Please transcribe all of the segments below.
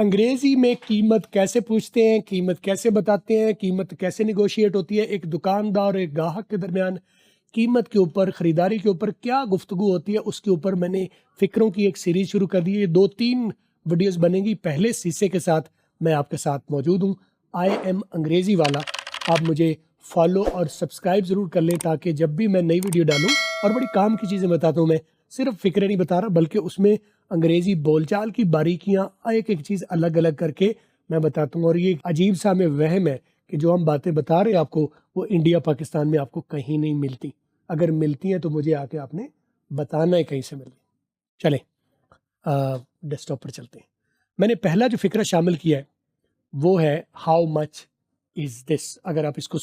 अंग्रेजी में कीमत कैसे पूछते हैं, कीमत कैसे बताते हैं, कीमत कैसे निगोशिएट होती है, एक दुकानदार और एक ग्राहक के दरमियान कीमत के ऊपर, ख़रीदारी के ऊपर क्या गुफ्तगू होती है, उसके ऊपर मैंने फ़िक्रों की एक सीरीज़ शुरू कर दी है। 2-3 वीडियोस बनेंगी। पहले शीशे के साथ मैं आपके साथ मौजूद हूँ, आई एम अंग्रेज़ी वाला। आप मुझे फॉलो और सब्सक्राइब ज़रूर कर लें ताकि जब भी मैं नई वीडियो डालूँ, और बड़ी काम की चीज़ें बताता हूँ मैं, सिर्फ फ़िक्रें नहीं बता रहा बल्कि उसमें अंग्रेज़ी बोलचाल की बारीकियाँ एक एक चीज़ अलग अलग करके मैं बताता हूँ। और ये अजीब सा हमें वहम है कि जो हम बातें बता रहे हैं आपको, वो इंडिया पाकिस्तान में आपको कहीं नहीं मिलती। अगर मिलती हैं तो मुझे आके आपने बताना है कहीं से मिल रही। चलें डेस्कटॉप पर चलते हैं। मैंने पहला जो फ़िक्रा शामिल किया है वो है हाउ मच इज़ दिस। अगर आप इसको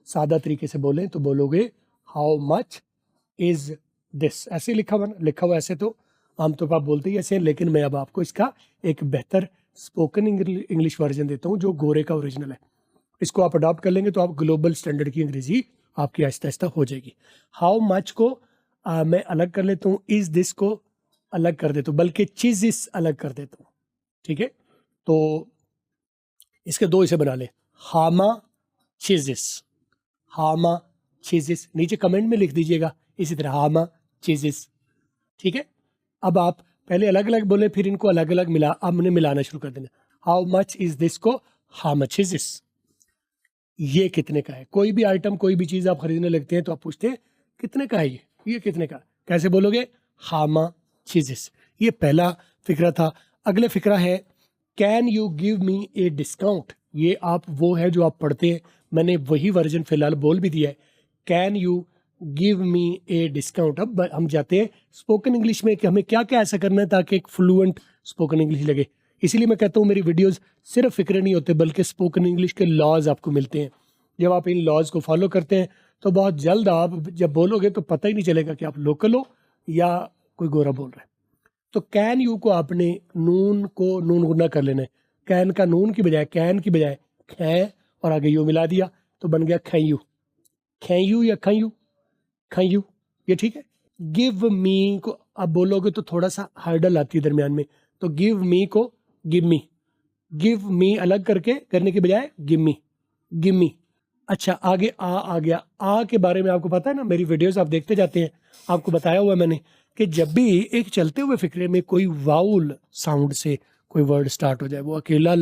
सादा तरीके से बोलें तो बोलोगे हाउ मच इज़ दिस। ऐसे लिखा हुआ ऐसे तो आमतौर पर आप बोलते ही ऐसे हैं, लेकिन मैं अब आपको इसका एक बेहतर स्पोकन इंग्लिश वर्जन देता हूँ जो गोरे का ओरिजिनल है। इसको आप अडॉप्ट कर लेंगे तो आप ग्लोबल स्टैंडर्ड की अंग्रेजी आपकी आहिस्ता आहिस्ता हो जाएगी। हाउ मच को मैं अलग कर लेता हूँ, इज़ दिस को अलग कर देता हूँ, बल्कि चीज़ इस अलग कर देता हूँ। ठीक है, तो इसके दो इसे बना ले, हामा चीज़िस, हामा चीज़िस। नीचे कमेंट में लिख दीजिएगा इसी तरह हामा चीज़िस। ठीक है, अब आप पहले अलग अलग बोले फिर इनको अलग अलग हमने मिलाना शुरू कर देना। हाउ मच इज़ दिस को हाउ मच इज़ दिस, ये कितने का है। कोई भी आइटम, कोई भी चीज़ आप खरीदने लगते हैं तो आप पूछते हैं कितने का है ये कितने का। कैसे बोलोगे, हामा चीज़िस। ये पहला फिक्रा था। अगले फिक्रा है can you give me a discount. ये आप वो है जो आप पढ़ते हैं, मैंने वही वर्जन फिलहाल बोल भी दिया है, can you give me a discount. अब हम जाते हैं स्पोकन इंग्लिश में कि हमें क्या क्या ऐसा करना है ताकि एक फ्लुएंट स्पोकन इंग्लिश लगे। इसीलिए मैं कहता हूँ मेरी वीडियोस सिर्फ फिक्रे नहीं होते बल्कि स्पोकन इंग्लिश के लॉज आपको मिलते हैं। जब आप इन लॉज को फॉलो करते हैं तो बहुत जल्द आप जब बोलोगे तो पता ही नहीं चलेगा कि आप लोकल हो या कोई गोरा बोल रहा है। तो कैन यू को आपने नून को नून गुना कर लेना है। कैन का नून की बजाय, कैन की बजाय खे और आगे यू मिला दिया तो बन गया खैयू। खैयू या खैयू, खैयू, ये ठीक है। गिव मी को आप बोलोगे तो थोड़ा सा हर्डल आती है दरमियान में, तो गिव मी को गिव मी, गिव मी अलग करके करने के बजाय गिव मी, गिव मी। अच्छा, आगे आ गया। आ के बारे में आपको पता है ना, मेरी वीडियोस आप देखते जाते हैं, आपको बताया हुआ मैंने कि जब भी एक चलते हुए फिक्रे में कोई वाउल साउंड से कोई वर्ड स्टार्ट हो जाए, वो अकेला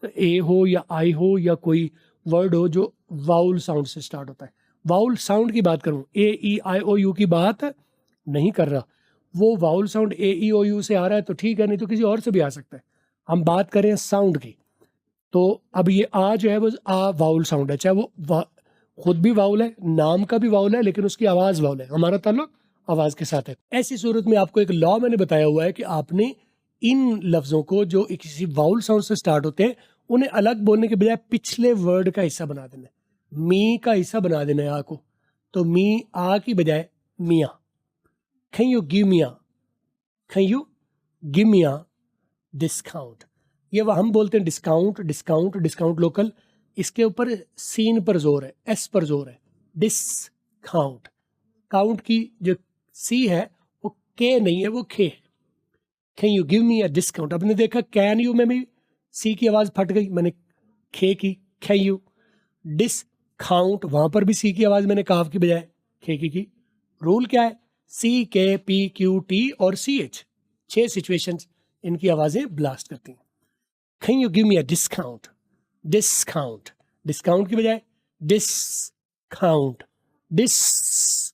ए हो या आई हो या कोई वर्ड हो जो वाउल साउंड से स्टार्ट होता है। वाउल साउंड की बात करूं, ए ई आई ओ यू की बात नहीं कर रहा। वो vowel sound A E O U से आ रहा है तो ठीक है, नहीं तो किसी और से भी आ सकता है। हम बात करें साउंड की, तो अब ये आ जो है वो आ वाउल साउंड है, चाहे वो खुद भी वाउल है, नाम का भी वाउल है, लेकिन उसकी आवाज़ वाउल है। हमारा ताल्लुक आवाज़ के साथ है। ऐसी सूरत में आपको एक लॉ मैंने बताया हुआ है कि आपने इन लफ्ज़ों को जो किसी वाउल साउंड से स्टार्ट होते हैं उन्हें अलग बोलने के बजाय पिछले वर्ड का हिस्सा बना देना है। मी का हिस्सा बना देना है आ को, तो मी आ की बजाय मियाँ। कैन यू गिव मियाँ, कैन यू गिव मियाँ डिस्काउंट। ये वह हम बोलते हैं डिस्काउंट, डिस्काउंट, डिस्काउंट लोकल। इसके ऊपर सीन पर जोर है, एस पर जोर है। डिस्काउंट, काउंट की जो सी है वो के नहीं है, वो खे है। Can you give me a discount. आपने देखा कैन यू में भी सी की आवाज़ फट गई, मैंने खे की, कैन यू। डिस्काउंट, वहां पर भी सी की आवाज़ मैंने काफ की बजाय खे की। रूल क्या है, सी के पी क्यू टी और सी एच, 6 सिचुएशंस इनकी आवाज़ें ब्लास्ट करती हैं। Can you give me a discount, discount, discount की बजाय डिस्काउंट, डिस।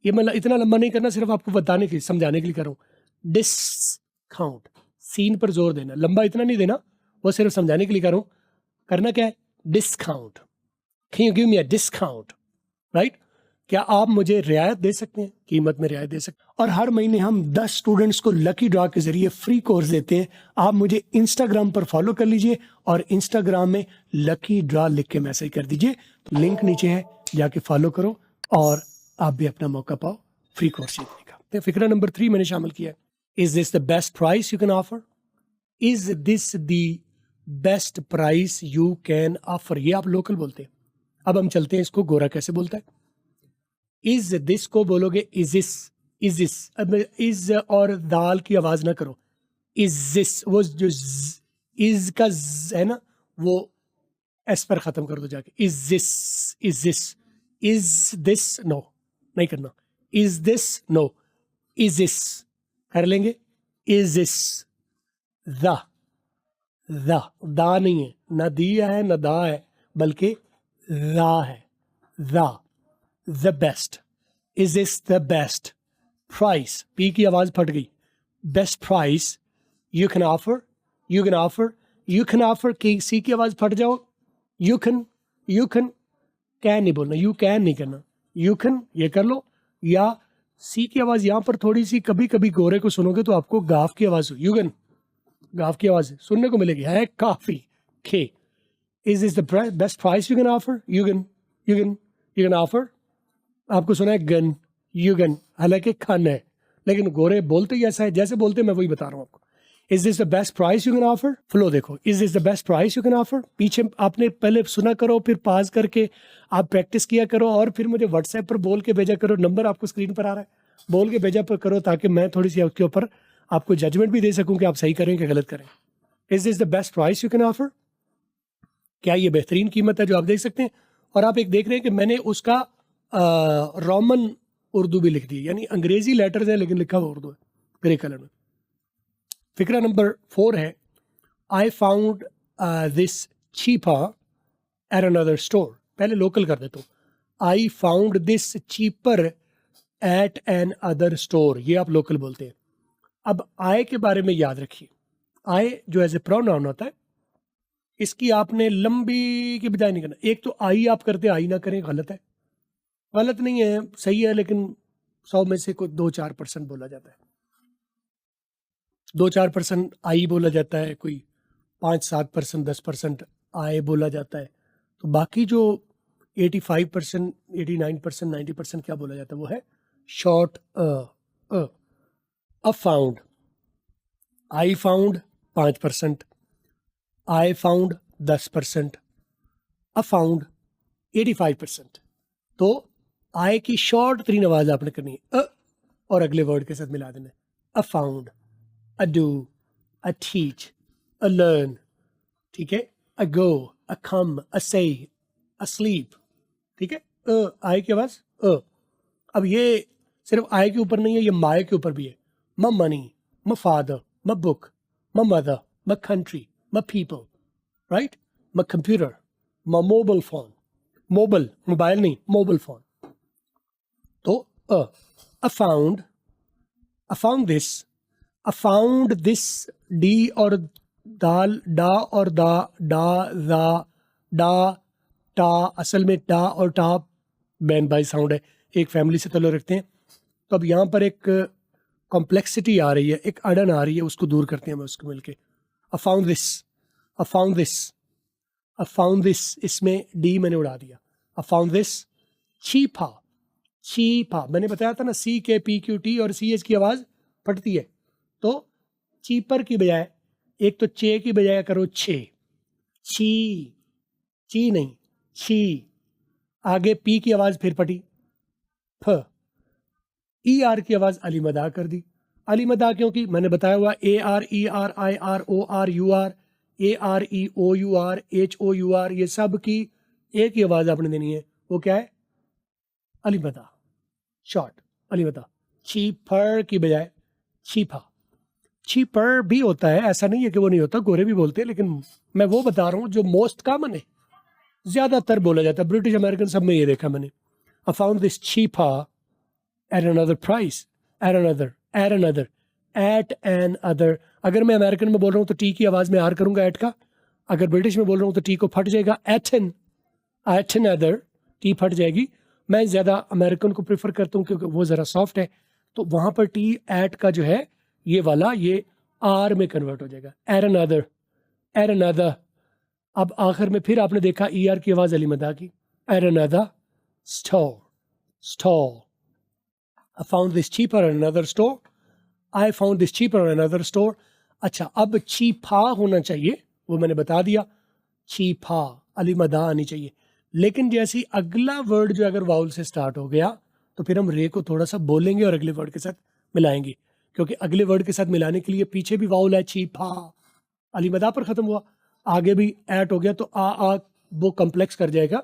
ये मतलब इतना लंबा नहीं करना, सिर्फ आपको बताने के समझाने के लिए कर रहा हूँ। डिस्काउंट, सीन पर जोर देना, लंबा इतना नहीं देना, वो सिर्फ समझाने के लिए कर रहा हूँ। करना क्या है, discount. Can you give me a discount, right. क्या आप मुझे रियायत दे सकते हैं, कीमत में रियायत दे सकते हैं। और हर महीने हम 10 स्टूडेंट्स को लकी ड्रॉ के जरिए फ्री कोर्स देते हैं। आप मुझे इंस्टाग्राम पर फॉलो कर लीजिए और इंस्टाग्राम में लकी ड्रॉ लिख के मैसेज कर दीजिए, लिंक नीचे है, जाके फॉलो करो और आप भी अपना मौका पाओ फ्री कोर्स जीतने का। तो फिक्रा नंबर 3 मैंने शामिल किया है, is this the best price you can offer. Is this the best price you can offer. ये आप लोकल बोलते हैं। अब हम चलते हैं इसको गोरा कैसे बोलता है। इज दिस को बोलोगे इज दिस, इज दिस। अब इज और दाल की आवाज ना करो, इज दिस। वो जो इज का है ना, वो एस पर खत्म कर दो जाके, is this, is this, is this, no नहीं करना, is this, no, is this कर लेंगे, इज दिस, द, दा नहीं है, न दिया है न दा है, बल्कि दा है, the best, is this the best price, P की आवाज फट गई, best price you can offer, you can offer, you can offer की सी की आवाज फट जाओ, यू कैन, यू कैन नहीं बोलना, यू कैन नहीं करना, यू कैन ये कर लो, या सी की आवाज यहां पर थोड़ी सी, कभी कभी गोरे को सुनोगे तो आपको गाफ की आवाज, यू कैन, गाफ की आवाज सुनने को मिलेगी, है काफी खे, is this the best price you can offer, you can, you can, you can offer, आपको सुना है गन, यू कैन, हालांकि खन है, लेकिन गोरे बोलते ही ऐसा है जैसे बोलते मैं वही बता रहा हूँ आपको। Is this the best price you can offer, फ्लो देखो, is this the best price you can offer, पीछे आपने पहले सुना करो, फिर पास करके आप प्रैक्टिस किया करो, और फिर मुझे व्हाट्सएप पर बोल के भेजा करो, नंबर आपको स्क्रीन पर आ रहा है, बोल के भेजा पर करो, ताकि मैं थोड़ी सी उसके ऊपर आपको जजमेंट भी दे सकूं कि आप सही करें कि गलत करें। Is this the best price you can offer, क्या ये बेहतरीन कीमत है जो आप देख सकते हैं। और आप एक देख रहे हैं कि मैंने उसका रोमन उर्दू भी लिख दी, यानी अंग्रेजी लेटर्स है लेकिन लिखा हुआ उर्दू है ग्रे कलर में। फिक्रा नंबर 4 है, I found this cheaper at another store, पहले लोकल कर देता हूँ, I found this cheaper at an other store, ये आप लोकल बोलते हैं। अब आई के बारे में याद रखिए, आई जो एज ए प्रोनाउन होता है, इसकी आपने लंबी की बजाय नहीं करना, एक तो आई आप करते आई ना करें, गलत है, गलत नहीं है, सही है, लेकिन 100 में से कोई 2-4% बोला जाता है, 2-4% आई बोला जाता है, कोई 5-7% 10% आए बोला जाता है, तो बाकी जो 85% 89% 90% क्या बोला जाता है, वो है short a found, I found 5%, I found 10%, a found 85%। तो आई की शॉर्ट 3 आवाज आपने करनी है, और अगले वर्ड के साथ मिला देना, a found, a do, a teach, a learn, ठीक है, अ गो, अ कम, अ से, अ स्लीप, ठीक है, आई की आवाज अब ये सिर्फ आई के ऊपर नहीं है, ये माए के ऊपर भी है, म मनी, म फादर, म बुक, म मदर, म कंट्री, म पीपल, राइट, म कंप्यूटर, म मोबाइल फोन, मोबाइल नहीं, मोबाइल फोन। तो अ फाउंड दिस, डी और दाल, डा और दा टा, असल में टा और टा बैन बाई साउंड है, एक फैमिली से ताल्लुक रखते हैं। तो अब यहाँ पर एक कॉम्प्लेक्सिटी आ रही है, एक अड़न आ रही है, उसको दूर करते हैं, मैं उसको मिलके, अ फाउंड दिस, इसमें डी मैंने उड़ा दिया, अ फाउंड दिस चीपा, मैंने बताया था ना, सी के पी क्यू टी और सी एच की आवाज फटती है, तो चीपर की बजाय, एक तो चे की बजाय करो छे, ची नहीं, छी, आगे पी की आवाज फिर फटी, फ, ई आर की आवाज अली मदा कर दी, अली मदा क्योंकि मैंने बताया हुआ ARERIRORUR, AREOUR, HOUR, ये सब की एक ही आवाज आपने देनी है, वो क्या है, अली मदा, शॉर्ट अली मदा। चीपर की बजाय चीपर भी होता है, ऐसा नहीं है कि वो नहीं होता, गोरे भी बोलते हैं, लेकिन मैं वो बता रहा हूँ जो मोस्ट कॉमन है, ज्यादातर बोला जाता है, ब्रिटिश अमेरिकन सब में ये देखा मैंने। I found this cheaper at another price, at another, at another। अगर मैं अमेरिकन में बोल रहा हूँ तो टी की आवाज में आर करूंगा एट का, अगर ब्रिटिश में बोल रहा हूँ तो टी को फट जाएगा, at another, टी फट जाएगी। मैं ज्यादा अमेरिकन को प्रेफर करता हूँ क्योंकि वो जरा सॉफ्ट है, तो वहां पर टी एट का जो है ये वाला, ये आर में कन्वर्ट हो जाएगा, at another। अब आखिर में फिर आपने देखा ई आर की आवाज अली मदा की, at another store। I found this cheaper at another store, I found this cheaper at another store। अच्छा, अब चीफा होना चाहिए, वो मैंने बता दिया, चीफा अली मदा आनी चाहिए, लेकिन जैसे अगला वर्ड जो अगर वाउल से स्टार्ट हो गया तो फिर हम रे को थोड़ा सा बोलेंगे और अगले वर्ड के साथ मिलाएंगे, क्योंकि अगले वर्ड के साथ मिलाने के लिए पीछे भी वाउल है, चीफा, अली मदा पर ख़त्म हुआ, आगे भी एट हो गया तो आ वो कम्प्लेक्स कर जाएगा।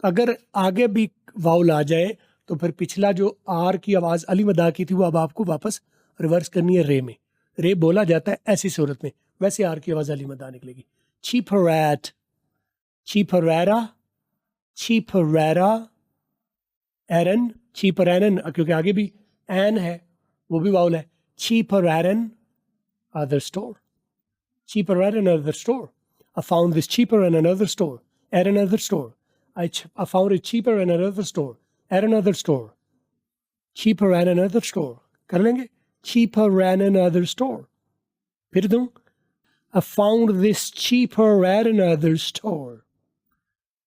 अगर आगे भी वाउल आ जाए तो फिर पिछला जो आर की आवाज़ अली मदा की थी वो अब आपको वापस रिवर्स करनी है रे में। रे बोला जाता है ऐसी सूरत में, वैसे आर की आवाज़ अली मदा निकलेगी। चीपरैट, चीपरैरा, चीपरैरा, एरन, चीपरैनन, क्योंकि आगे भी एन है वो भी वाउल है। चीपरैरन other store, cheaper at another store. I found this cheaper in another store, at another store. I found it cheaper in another store, at another store. Cheaper at another store. कर लेंगे? Cheaper at another store. फिर दूँ? I found this cheaper at another store.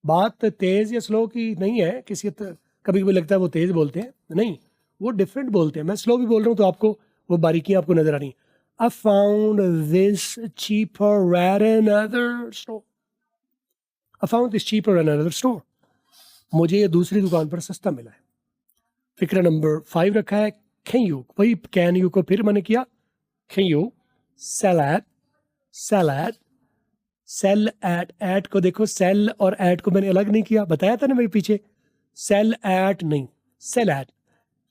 बात तेज या slow की नहीं है, किसी कभी कभी लगता है वो तेज बोलते हैं, नहीं, वो डिफरेंट बोलते हैं। मैं स्लो भी बोल रहा हूँ तो आपको वो बारीकियाँ आपको नजर आ रही हैं। I found this cheaper at another store. I found this cheaper at another store. मुझे ये दूसरी दुकान पर सस्ता मिला है। फिक्र नंबर 5 रखा है can you, वही can you को फिर मैंने किया can you sell at, sell at, sell at को देखो sell और at को मैंने अलग नहीं किया, बताया था ना मेरे पीछे, sell at नहीं sell at,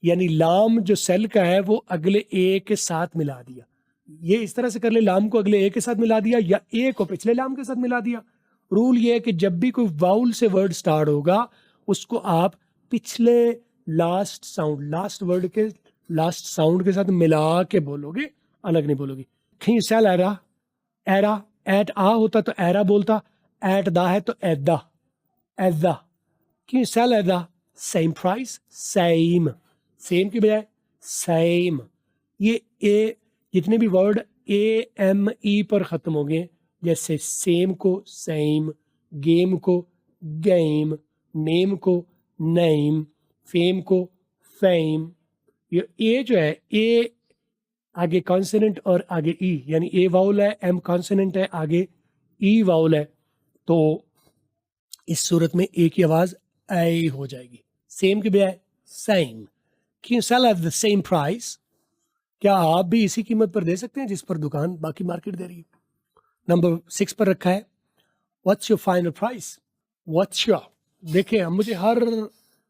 यानी लाम जो सेल का है वो अगले ए के साथ मिला दिया। ये इस तरह से कर ले, लाम को अगले ए के साथ मिला दिया या ए को पिछले लाम के साथ मिला दिया। रूल ये है कि जब भी कोई वाउल से वर्ड स्टार्ट होगा उसको आप पिछले लास्ट साउंड, लास्ट वर्ड के लास्ट साउंड के साथ मिला के बोलोगे, अलग नहीं बोलोगे। खी सेल एरा, एरा एट आ होता तो एरा बोलता, एट दा है तो एदा, एदा। खी सेल एदा, सेम प्राइस, सेम, सेम की बजाय सेम। ये ए जितने भी वर्ड ए एम ई पर ख़त्म हो गए, जैसे सेम को सेम, गेम को गेम, नेम को नेम, फेम को फेम, ये ए जो है ए आगे कॉन्सोनेंट और आगे ई, यानी ए वाउल है, एम कॉन्सोनेंट है, आगे ई वाउल है, तो इस सूरत में ए की आवाज़ ऐ हो जाएगी। सेम के बजाय same. Can you sell at the same price, क्या आप भी इसी कीमत पर दे सकते हैं जिस पर दुकान बाकी मार्केट दे रही है। नंबर 6 पर रखा है what's your final price, what's your. देखिए हम मुझे हर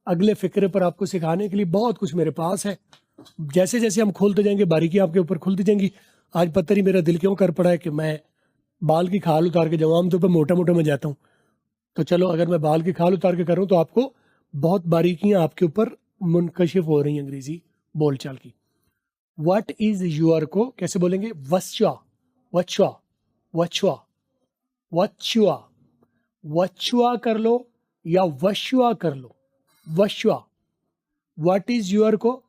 अगले फिक्रे पर आपको सिखाने के लिए बहुत कुछ मेरे पास है। जैसे जैसे हम खोलते जाएंगे बारीकियाँ आपके ऊपर खुलती जाएंगी। आज पता नहीं मेरा दिल क्यों कर पड़ा है कि मैं बाल की खाल उतार के जाऊँ, आमतौर पर मोटा मोटा में जाता हूँ, तो चलो अगर मैं बाल की खाल उतार के करूँ तो आपको बहुत बारीकियाँ आपके ऊपर मुनकशिफ हो रही हैं अंग्रेजी बोलचाल की। What is your को कैसे बोलेंगे? वच्चा, वच्चा, वच्चा, वच्चा, वच्चा कर लो या वश्वा कर लो, वश्वा। What is your को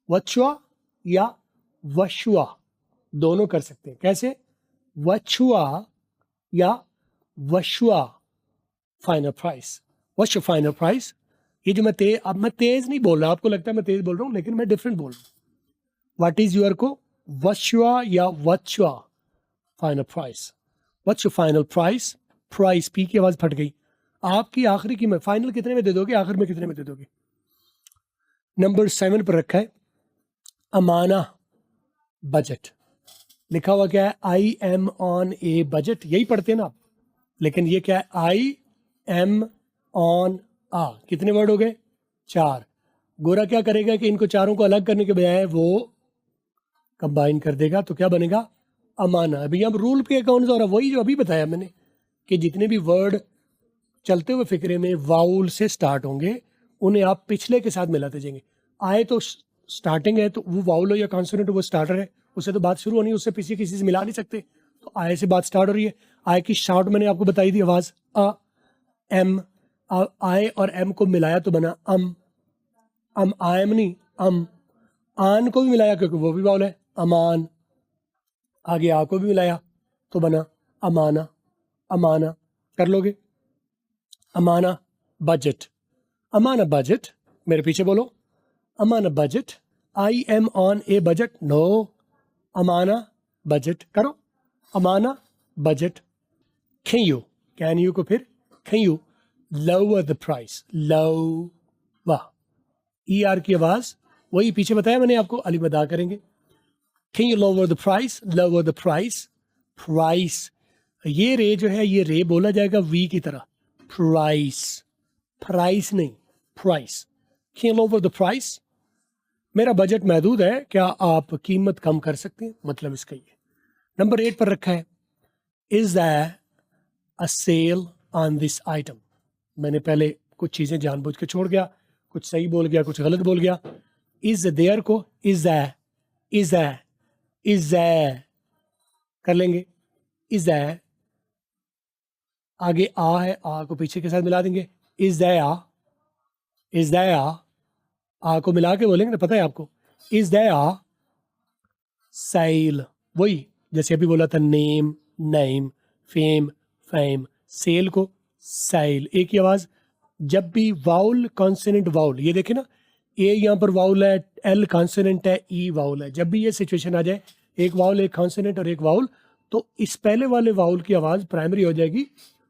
वच्चा या वश्वा दोनों कर सकते हैं। कैसे? वच्छुआ या वश्वा। Final price, what's your final price. ये जो अब मैं तेज नहीं बोल रहा, आपको लगता है मैं तेज बोल रहा हूँ, लेकिन मैं डिफरेंट बोल रहा हूँ। व्हाट इज योर को वश्वा या वच्छवा। Final price, what's your final price. Price P की आवाज फट गई। आपकी आखिरी कीमत फाइनल कितने में दे दोगे, आखिर में कितने में दे दोगे। नंबर 7 पर रखा है अमाना बजट। लिखा हुआ क्या है? आई एम ऑन ए बजट। यही पढ़ते हैं ना आप, लेकिन ये क्या है? आई एम ऑन आ। कितने वर्ड हो गए? 4। गोरा क्या करेगा कि इनको चारों को अलग करने के बजाय वो कंबाइन कर देगा, तो क्या बनेगा? अमाना। अभी हम रूल पे अकाउंट हो रहा, वही जो अभी बताया मैंने कि जितने भी वर्ड चलते हुए फिक्रे में वाउल से स्टार्ट होंगे उन्हें आप पिछले के साथ मिलाते जाएंगे। आए तो स्टार्टिंग है तो वो वाउल हो या कॉन्सोनेंट हो, वो स्टार्टर है, उससे तो बात शुरू होनी है, उससे पीछे किसी से मिला नहीं सकते। तो आए से बात स्टार्ट हो रही है। आए की शार्ट मैंने आपको बताई थी आवाज अ एम। आए और एम को मिलाया तो बना अम। आयम नहीं अम। आन को भी मिलाया क्योंकि वो भी वाउल है, अमान। आगे आ को भी मिलाया तो बना अमाना। अमाना कर लोगे। अमाना बजट, अमाना बजट। मेरे पीछे बोलो, अमाना budget. I am on a budget. No, अमाना बजट करो। अमाना बजट। कैन यू को फिर can you lower the price. लो वाह, ई आर की आवाज वही पीछे बताया मैंने आपको, अली बदा करेंगे। Can you lower the price. Lower the price. Price ये रे जो है, ये रे बोला जाएगा वी की तरह, प्राइस, प्राइस नहीं, price. Can over the price, मेरा बजट महदूद है, क्या आप कीमत कम कर सकते हैं, मतलब इसका ये। नंबर 8 पर रखा है, is there a sale on this item. मैंने पहले कुछ चीज़ें जानबूझ के छोड़ गया, कुछ सही बोल गया, कुछ गलत बोल गया। इज देयर को is there, is there, is there कर लेंगे, इज देयर। आगे आ है, आ को पीछे के साथ मिला देंगे, इज देयर, इज देयर। आ को मिला के बोलेंगे ना, पता है आपको। इज देयर सेल, वही जैसे अभी बोला था, name, name, fame, fame, sale को सेल, एक ही आवाज। जब भी वाउल, कॉन्सोनेंट, वाउल, ये देखे ना, ए यहाँ पर वाउल है, एल कॉन्सोनेंट है, ई वाउल है। जब भी ये सिचुएशन आ जाए, एक वाउल, एक कॉन्सोनेंट और एक वाउल, तो इस पहले वाले वाउल की आवाज प्राइमरी हो जाएगी,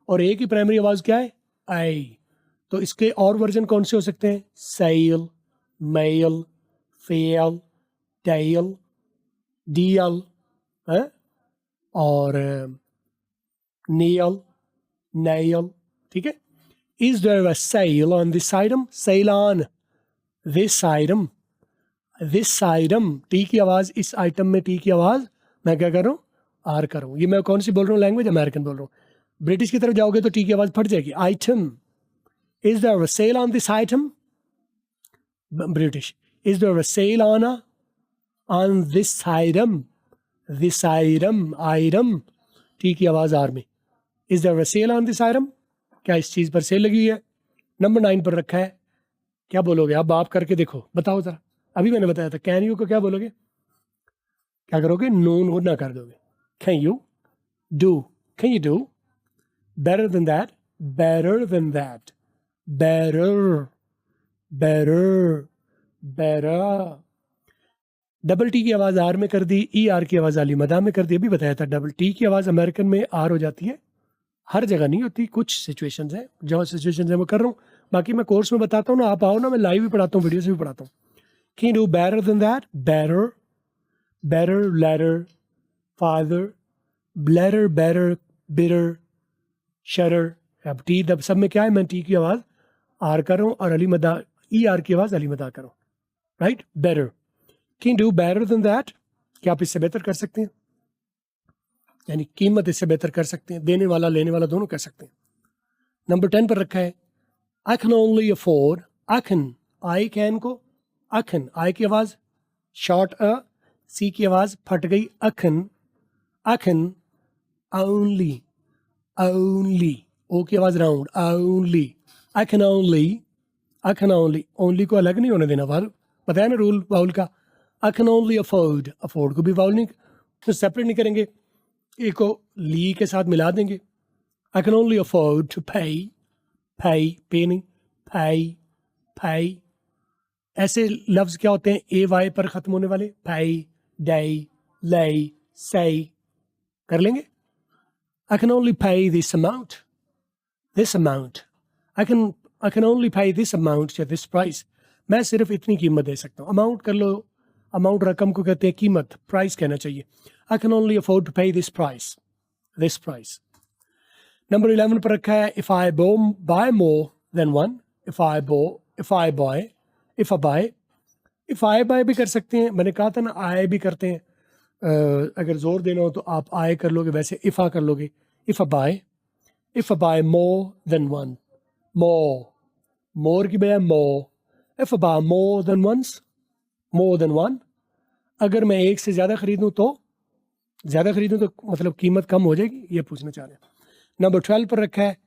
और ए की प्राइमरी आवाज क्या है, आई। तो इसके और वर्जन कौन से हो सकते हैं, सेल, मेल, फेल, टेल, डीएल है, और नेल, नेल, ठीक है। Is there a sale on this item, sale on this item, this item, T की आवाज, इस आइटम में टी की आवाज मैं क्या कर रहा हूँ, आर कर रहा हूँ। ये मैं कौन सी बोल रहा हूँ लैंग्वेज, अमेरिकन बोल रहा हूँ। ब्रिटिश की तरफ जाओगे तो टी की आवाज फट जाएगी, item. Is there a sale on this item, British, is there a sale on this item, this item, item, T की आवाज आर में। Is there a sale on this item, क्या इस चीज पर सेल लगी हुई है। नंबर 9 पर रखा है, क्या बोलोगे आप करके देखो, बताओ जरा। अभी मैंने बताया था, कैन यू को क्या बोलोगे, क्या करोगे, नो ना कर दोगे। Can you do, can you do, better than that, better than that, better, better, better. Double T की आवाज आर में कर दी, ई आर की आवाज अली मदा में कर दी। अभी बताया था, डबल टी की आवाज अमेरिकन में आर हो जाती है, हर जगह नहीं होती, कुछ सिचुएशंस है, जो सिचुएशंस है वो कर रहा हूँ। बाकी मैं कोर्स में बताता हूँ ना, आप आओ ना, मैं लाइव भी पढ़ाता हूँ, वीडियोस भी पढ़ाता हूँ। Can do better than that, better, better, later, father, blatter, better, bitter, shutter. अब टी दब सब में क्या है, मैं टी की आवाज आर कर रहा हूँ, और अली मदा, ई आर की आवाज अली मदा कर रहा हूँ, right, better. Can do better than that, क्या आप इससे बेहतर कर सकते हैं, यानी कीमत इससे बेहतर कर सकते हैं, देने वाला लेने वाला दोनों कर सकते हैं। नंबर 10 पर रखा है, आई can only afford, I can, I can को अखन, आई की आवाज शॉर्ट अ, सी की आवाज फट गई, अखन, अखन, ओनली, ओनली, ओ की आवाज round, only, I can only, I can only, only को अलग नहीं होने देना, वाल बताया ना रूल वाउल का। आई कैन ओनली अफोर्ड, अफोर्ड को भी वाउल नहीं, तो सेपरेट नहीं करेंगे, एक को ली के साथ मिला देंगे। I can only afford to pay, pay, पे नहीं, पे, पे। ऐसे लफ्ज क्या होते हैं, ए वाई पर खत्म होने वाले, पे, डे, ले, से, कर लेंगे। आई can only pay this amount, this amount, I can only pay this amount या दिस प्राइस, मैं सिर्फ इतनी कीमत दे सकता हूँ। अमाउंट कर लो, अमाउंट रकम को कहते हैं, कीमत प्राइस कहना चाहिए। I can only afford to pay this price, this price. Number 11 पर रखा है, if I buy more than one, if I buy, if I buy भी कर सकते हैं, मैंने कहा था ना आय भी करते हैं। अगर जोर देना हो तो आप आय कर लोगे, वैसे इफा कर लोगे। If I buy more than one, more की बजाय more, if I buy more than once, more than one, अगर मैं एक से ज्यादा खरीदूं तो, ज्यादा खरीदूं तो मतलब कीमत कम हो जाएगी, ये पूछना चाह रहे हैं। नंबर 12 पर रखा है,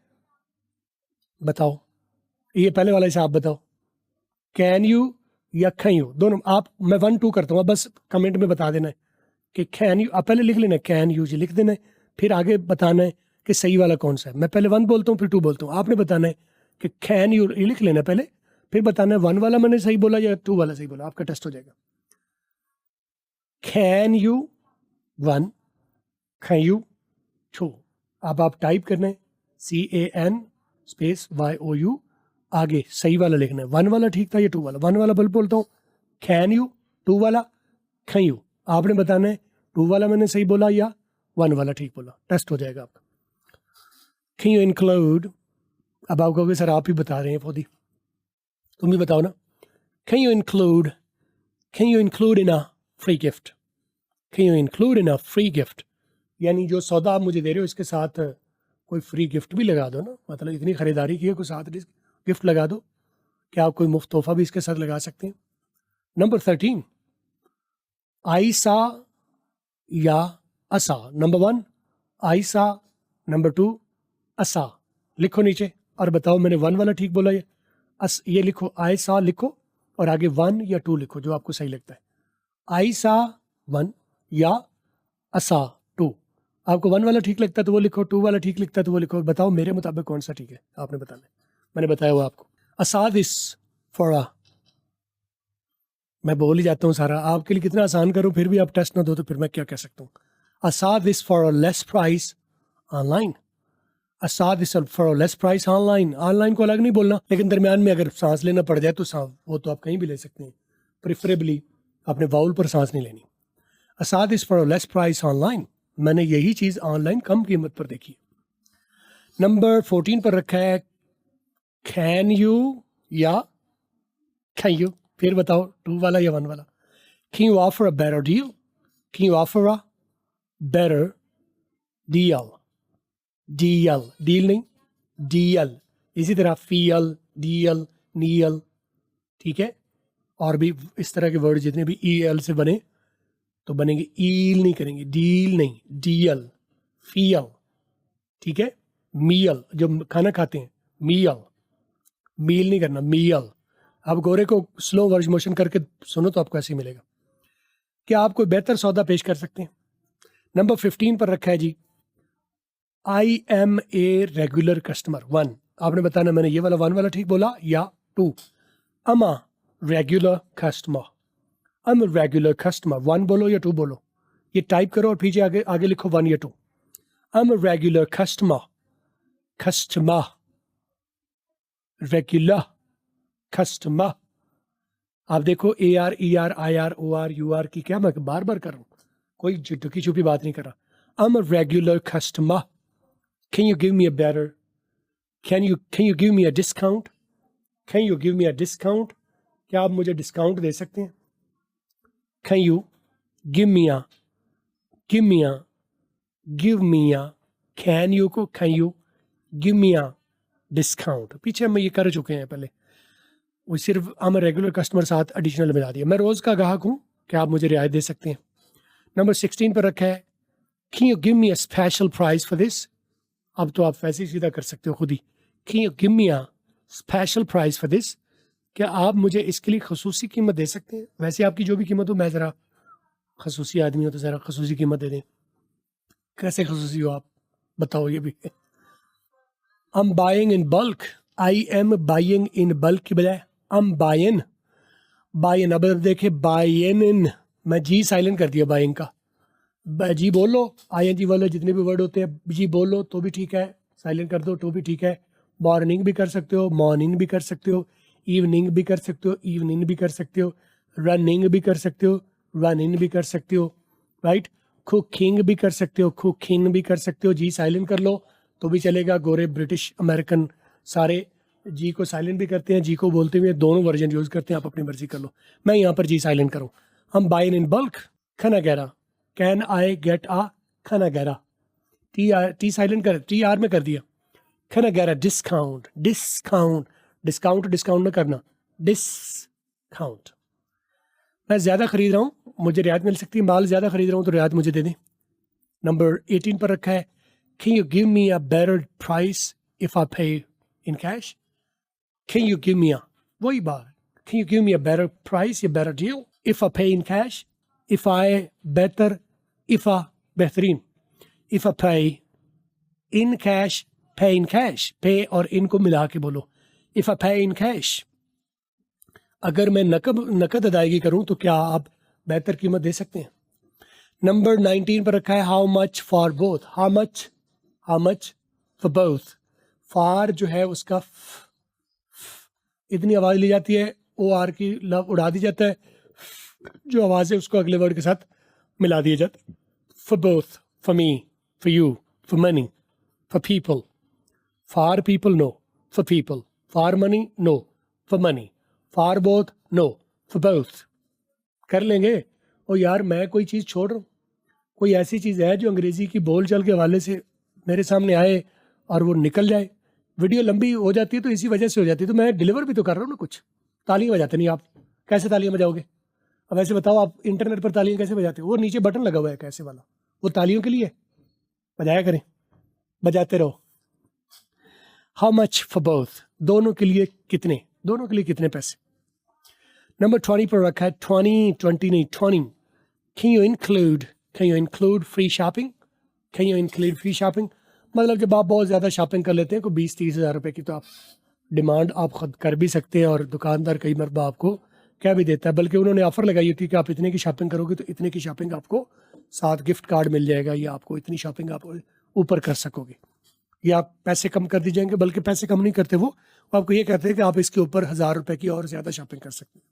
बताओ, ये पहले वाला हिसाब बताओ, कैन यू या कैन यू, दोनों आप, मैं 1 2 करता हूँ, बस कमेंट में बता देना है कि कैन यू, आप पहले लिख लेना कैन यू जी लिख देना है, फिर आगे बताना है कि सही वाला कौन सा है। मैं पहले 1 बोलता हूँ फिर 2 बोलता हूँ, आपने बताना है कि कैन यू, ये लिख लेना पहले, फिर बताना है 1 वाला मैंने सही बोला या 2 वाला सही बोला, आपका टेस्ट हो जाएगा। कैन यू 1, कैन यू 2, अब आप टाइप करना है CAN स्पेस YOU, आगे सही वाला लिखना है। 1 वाला ठीक था या 2 वाला, 1 वाला बोलता हूँ कैन यू, 2 वाला कैन यू, आपने बताना है 2 वाला मैंने सही बोला या 1 वाला ठीक बोला, टेस्ट हो जाएगा आपका। कैन यू इंक्लूड, अब आप कहोगे सर आप ही बता रहे हैं फौदी, तुम भी बताओ ना। Can you include in a free gift, can you include in a free gift, यानी जो सौदा आप मुझे दे रहे हो इसके साथ कोई फ्री गिफ्ट भी लगा दो ना, मतलब इतनी खरीदारी की है कोई साथ गिफ्ट लगा दो, क्या आप कोई मुफ्त तोहफा भी इसके साथ लगा सकते हैं। नंबर 13, आइसा या असा। नंबर 1 आइसा, नंबर 2 असा। लिखो नीचे और बताओ मैंने 1 वाला ठीक बोला ये लिखो, आइसा लिखो और आगे 1 या 2 लिखो जो आपको सही लगता है। आइसा 1 या असा 2। आपको 1 वाला ठीक लगता है तो वो लिखो, 2 वाला ठीक लगता है तो वो लिखो। बताओ मेरे मुताबिक कौन सा ठीक है, आपने बताना है। मैंने बताया हुआ आपको। असा दिस फॉर अ, मैं बोल ही जाता हूँ सारा, आपके लिए कितना आसान करूँ फिर भी आप टेस्ट ना दो तो फिर मैं क्या कह सकता हूँ। I saw this for a less price online, I saw this for a less price online. Online को अलग नहीं बोलना, लेकिन दरमियान में अगर सांस लेना पड़ जाए तो वो तो आप कहीं भी ले सकते हैं, प्रेफरेबली आपने वाउल पर सांस नहीं लेनी। असा this for a less price online, मैंने यही चीज़ ऑनलाइन कम कीमत पर देखी। नंबर 14 पर रखा है कैन यू या कैन यू, फिर बताओ 2 वाला या 1 वाला। Can you offer a better deal, can you offer a better deal, deal नहीं डीएल, इसी तरह फीएल, डीएल, नीएल, ठीक है। और भी इस तरह के वर्ड जितने भी ईएल से बने तो बनेंगे, ईल नहीं करेंगे, डील नहीं, डीएल, फीएल, ठीक है। मील जो खाना खाते हैं, मील, मील नहीं करना, मील। आप गोरे को स्लो वर्ज मोशन करके सुनो तो आपको ऐसे ही मिलेगा। क्या आप कोई बेहतर सौदा पेश कर सकते हैं। नंबर 15 पर रखा है जी, I am a regular customer 1। आपने बताना मैंने ये वाला 1 वाला ठीक बोला या 2। अमा regular customer, I'm a regular customer, 1 बोलो या 2 बोलो, ये टाइप करो और पीछे आगे आगे लिखो 1 या 2। I'm a regular customer, customer, regular customer। आप देखो AR ER IR OR UR की क्या मैं बार बार कर रहा हूँ, कोई ढुकी छुपी बात नहीं कर रहा। I'm a regular customer, can you give me a better, can you give me a discount, can you give me a discount, क्या आप मुझे डिस्काउंट दे सकते हैं। Can you give me a, can you को can you give me a discount, पीछे हम ये कर चुके हैं पहले, वो सिर्फ हम रेगुलर कस्टमर साथ एडिशनल मिला दिया। मैं रोज़ का ग्राहक हूँ, क्या आप मुझे रियायत दे सकते हैं। नंबर 16 पर रखा है can you give me a special price for this। अब तो आप वैसे ही सीधा कर सकते हो खुद ही, can you give me a special price for this, क्या आप मुझे इसके लिए खसूसी कीमत दे सकते हैं। वैसे आपकी जो भी कीमत हो, मैं ज़रा खसूसी आदमी हो तो ज़रा खसूसी कीमत दे दें। कैसे खसूसी हो आप बताओ ये भी। I'm buying in bulk, I am buying in bulk की बजाय I'm buying, अब देखे buying in, मैं जी साइलेंट कर दिया बाइंग का, जी बोलो, ING वाले जितने भी वर्ड होते हैं जी बोलो तो भी ठीक है, साइलेंट कर दो तो भी ठीक है। मॉर्निंग भी कर सकते हो, मॉर्निंग भी कर सकते हो, इवनिंग भी कर सकते हो, इवनिंग भी कर सकते हो, रनिंग भी कर सकते हो, रनिंग भी कर सकते हो, राइट। कुकिंग भी कर सकते हो, कुकिंग भी कर सकते हो, जी साइलेंट कर लो तो भी चलेगा। गोरे ब्रिटिश अमेरिकन सारे जी को साइलेंट भी करते हैं, जी को बोलते हुए दोनों वर्जन यूज़ करते हैं, आप अपनी मर्जी कर लो। मैं यहाँ पर जी साइलेंट करूँ। हम बाइन इन बल्क, खाना गहरा, कैन आई गेट आ खाना गहरा, टी साइलेंट कर, TR में कर दिया, खाना गहरा। डिस्काउंट, डिस्काउंट, डिस्काउंट डिस्काउंट में करना, डिस्काउंट। मैं ज़्यादा खरीद रहा हूँ, मुझे रियायत मिल सकती है, माल ज़्यादा खरीद रहा हूँ तो रियायत मुझे दे दें। नंबर 18 पर रखा है can you give me a better price if I pay in cash, can you give me a, वही बात, can you give me a better price या better deal if I pay in cash, if I बेहतर, if आ बेहतरीन, if I pay in cash, पे in cash, पे और इनको मिला के बोलो, if I pay in cash. अगर मैं नकद अदायगी करूं तो क्या आप बेहतर कीमत दे सकते हैं। नंबर 19 पर रखा है how much for both, how much for both. For जो है उसका इतनी आवाज़ ली जाती है, OR की लव उड़ा दी जाता है, जो आवाज़ है उसको अगले वर्ड के साथ मिला दिया जाता है। For both, for me, for you, for money, for people, for people no, for people, for money no, for money, for both no, for both. कर लेंगे। और यार मैं कोई चीज़ छोड़ रहा हूँ, कोई ऐसी चीज़ है जो अंग्रेज़ी की बोल चाल के हवाले से मेरे सामने आए और वो निकल जाए। वीडियो लंबी हो जाती है तो इसी वजह से हो जाती है, तो मैं डिलीवर भी तो कर रहा हूँ ना कुछ। तालियां बजाते नहीं आप, कैसे तालियां बजाओगे? अब ऐसे बताओ, आप इंटरनेट पर तालियां कैसे बजाते हो? वो नीचे बटन लगा हुआ है कैसे वाला, वो तालियों के लिए। बजाया करें, बजाते रहो। हाउ मच फॉर बोथ, दोनों के लिए कितने, दोनों के लिए कितने पैसे। नंबर 20 पर रखा है, 20 नहीं 20। Can you include free shopping? Can you include free shopping? मतलब जब आप बहुत ज़्यादा शॉपिंग कर लेते हैं, कोई 20-30 हज़ार रुपये की, तो आप डिमांड आप खुद कर भी सकते हैं और दुकानदार कई मरतबा आपको क्या भी देता है, बल्कि उन्होंने ऑफ़र लगाई होती है कि आप इतने की शॉपिंग करोगे तो इतने की शॉपिंग आपको साथ गिफ्ट कार्ड मिल जाएगा, या आपको इतनी शॉपिंग आप ऊपर कर सकोगे, या आप पैसे कम कर दी जाएंगे। बल्कि पैसे कम नहीं करते वो आपको ये कहते हैं कि आप इसके ऊपर 1000 रुपये की और ज़्यादा शॉपिंग कर सकते हैं।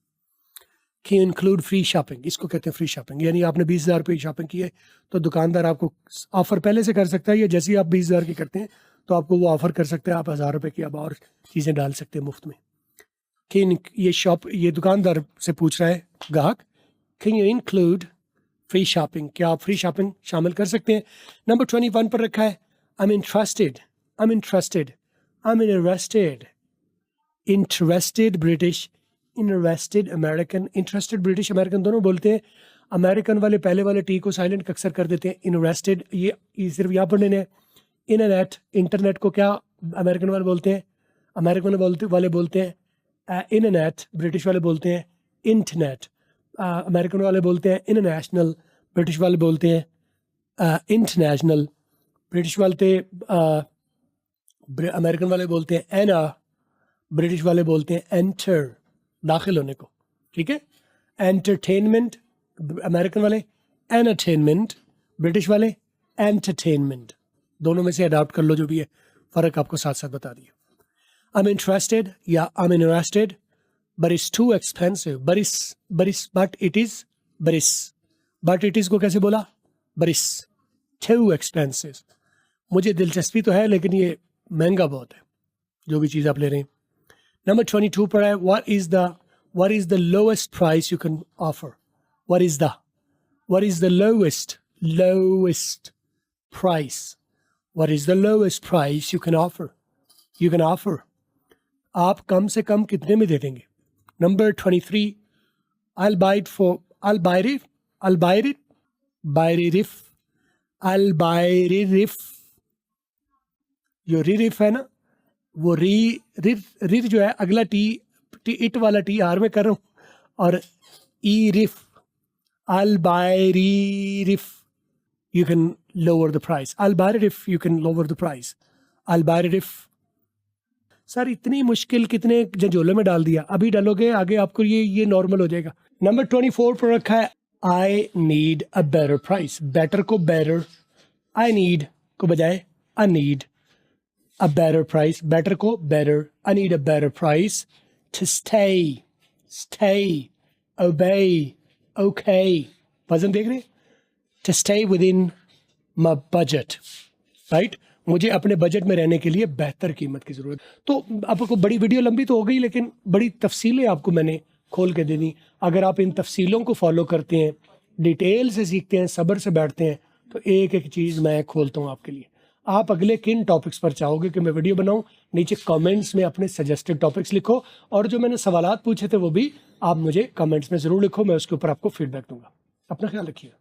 Can you include free shopping? इसको कहते हैं फ्री शॉपिंग। यानी आपने 20,000 रुपये की शॉपिंग की है तो दुकानदार आपको ऑफ़र पहले से कर सकता है, या जैसे ही आप 20,000 की करते हैं तो आपको वो ऑफ़र कर सकते हैं, आप 1000 रुपये की अब और चीज़ें डाल सकते हैं मुफ्त में। ये दुकानदार से पूछ रहा है ग्राहक, can you include free shopping, क्या आप फ्री शॉपिंग शामिल कर सकते हैं। नंबर 21 पर रखा है, I am interested, I am interested, I am interested. Interested British, interested American. Interested British American दोनों बोलते हैं। अमेरिकन वाले पहले वाले टी को साइलेंट अक्सर कर देते हैं। इंटरेस्टेड ये सिर्फ यहाँ पढ़ने ने। इंटरनेट को क्या अमेरिकन वाले बोलते हैं? अमेरिकन वाले बोलते हैं इंटरनेट, ब्रिटिश वाले बोलते हैं इंटरनेट। अमेरिकन वाले बोलते हैं इंटरनेशनल, ब्रिटिश वाले बोलते हैं इंटरनेशनल। ब्रिटिश वाले अमेरिकन वाले बोलते हैं एना, ब्रिटिश वाले बोलते हैं एंटर, दाखिल होने को। ठीक है। एंटरटेनमेंट अमेरिकन वाले, एंटरटेनमेंट ब्रिटिश वाले एंटरटेनमेंट। दोनों में से अडॉप्ट कर लो, जो भी है फ़र्क आपको साथ साथ बता दिया। आई एम इंटरेस्टेड या I am interested, but it's too expensive. But it is को कैसे बोला? बरिस, टू एक्सपेंसिव। मुझे दिलचस्पी तो है लेकिन ये महंगा बहुत है जो भी चीज़ आप ले रहे हैं। नंबर 22 पर है, what is the lowest price you can offer? What is the lowest price? What is the lowest price you can offer? आप कम से कम कितने में दे देंगे? Number 23, I'll buy it. जो रिफ है ना, वो रिफ जो है, अगला टी इट वाला टी आर में कर रहा हूँ, और ई रिफ, I'll buy रिफ, you can lower the price. I'll buy it if you can lower the price. I'll buy it if. Sir इतनी मुश्किल कितने झंझोले में डाल दिया, अभी डालोगे आगे आपको ये नॉर्मल हो जाएगा। नंबर 24 पर रखा है, I need a better price. Better को better, I need को बजाय I need a better price. Better को better, I need a better price to stay, obey, okay. वजन देख रहे? To stay within my budget, right? मुझे अपने budget में रहने के लिए बेहतर कीमत की ज़रूरत। तो आपको बड़ी वीडियो लंबी तो हो गई, लेकिन बड़ी तफसीलें आपको मैंने खोल के दे दी। अगर आप इन तफसीलों को फॉलो करते हैं, डिटेल से सीखते हैं, सब्र से बैठते हैं, तो एक एक चीज़ मैं खोलता हूँ आपके लिए। आप अगले किन टॉपिक्स पर चाहोगे कि मैं वीडियो बनाऊं, नीचे कमेंट्स में अपने सजेस्टेड टॉपिक्स लिखो, और जो मैंने सवालात पूछे थे वो भी आप मुझे कमेंट्स में ज़रूर लिखो, मैं उसके ऊपर आपको फीडबैक दूंगा। अपना ख्याल रखिए।